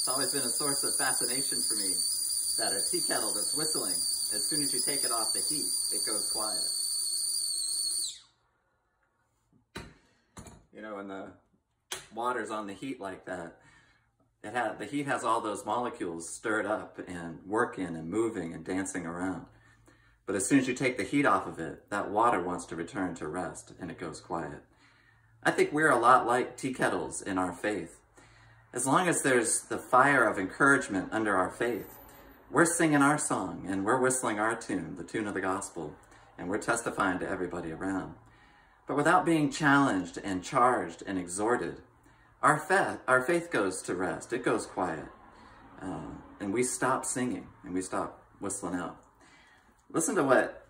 always been a source of fascination for me that a tea kettle that's whistling, as soon as you take it off the heat, it goes quiet. You know, when the water's on the heat like that, the heat has all those molecules stirred up and working and moving and dancing around. But as soon as you take the heat off of it, that water wants to return to rest and it goes quiet. I think we're a lot like tea kettles in our faith. As long as there's the fire of encouragement under our faith, we're singing our song and we're whistling our tune, the tune of the gospel, and we're testifying to everybody around. But without being challenged and charged and exhorted, our faith goes to rest. It goes quiet. And we stop singing and we stop whistling out. Listen to what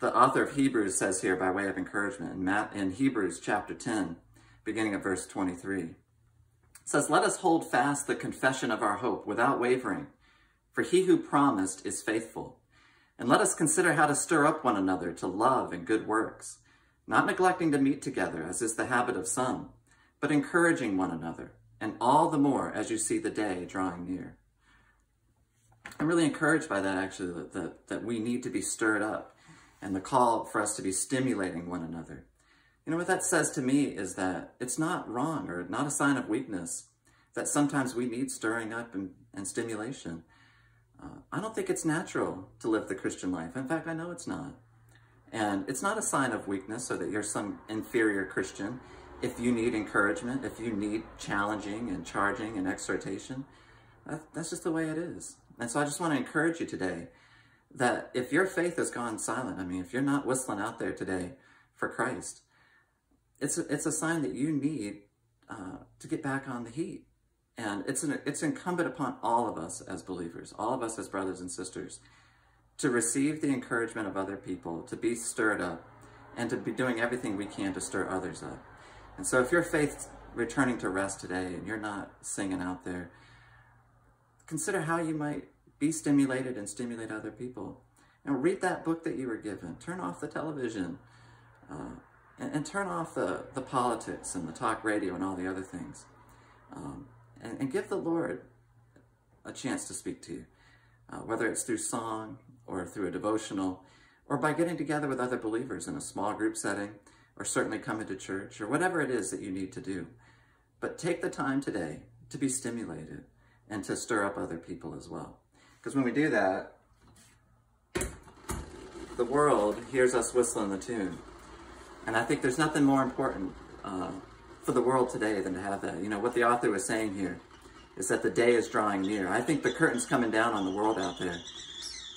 the author of Hebrews says here by way of encouragement in Hebrews chapter 10, beginning at verse 23. It says, "Let us hold fast the confession of our hope without wavering, for he who promised is faithful. And let us consider how to stir up one another to love and good works, not neglecting to meet together, as is the habit of some, but encouraging one another, and all the more as you see the day drawing near." I'm really encouraged by that, actually, that we need to be stirred up, and the call for us to be stimulating one another. You know, what that says to me is that it's not wrong or not a sign of weakness that sometimes we need stirring up and stimulation. I don't think it's natural to live the Christian life. In fact, I know it's not. And it's not a sign of weakness or that you're some inferior Christian if you need encouragement, if you need challenging and charging and exhortation. That's just the way it is. And so I just want to encourage you today that if your faith has gone silent, I mean, if you're not whistling out there today for Christ, it's a sign that you need to get back on the heat. And it's incumbent upon all of us as believers, all of us as brothers and sisters, to receive the encouragement of other people, to be stirred up, and to be doing everything we can to stir others up. And so if your faith's returning to rest today and you're not singing out there, consider how you might be stimulated and stimulate other people. And read that book that you were given. Turn off the television and turn off the politics and the talk radio and all the other things. And give the Lord a chance to speak to you, whether it's through song or through a devotional, or by getting together with other believers in a small group setting, or certainly coming to church, or whatever it is that you need to do. But take the time today to be stimulated and to stir up other people as well. Because when we do that, the world hears us whistling the tune. And I think there's nothing more important for the world today than to have that. You know, what the author was saying here is that the day is drawing near. I think the curtain's coming down on the world out there.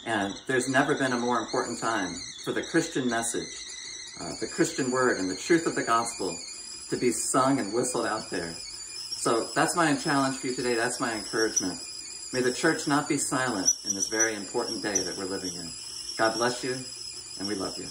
And there's never been a more important time for the Christian message, the Christian word and the truth of the gospel to be sung and whistled out there. So that's my challenge for you today. That's my encouragement. May the church not be silent in this very important day that we're living in. God bless you, and we love you.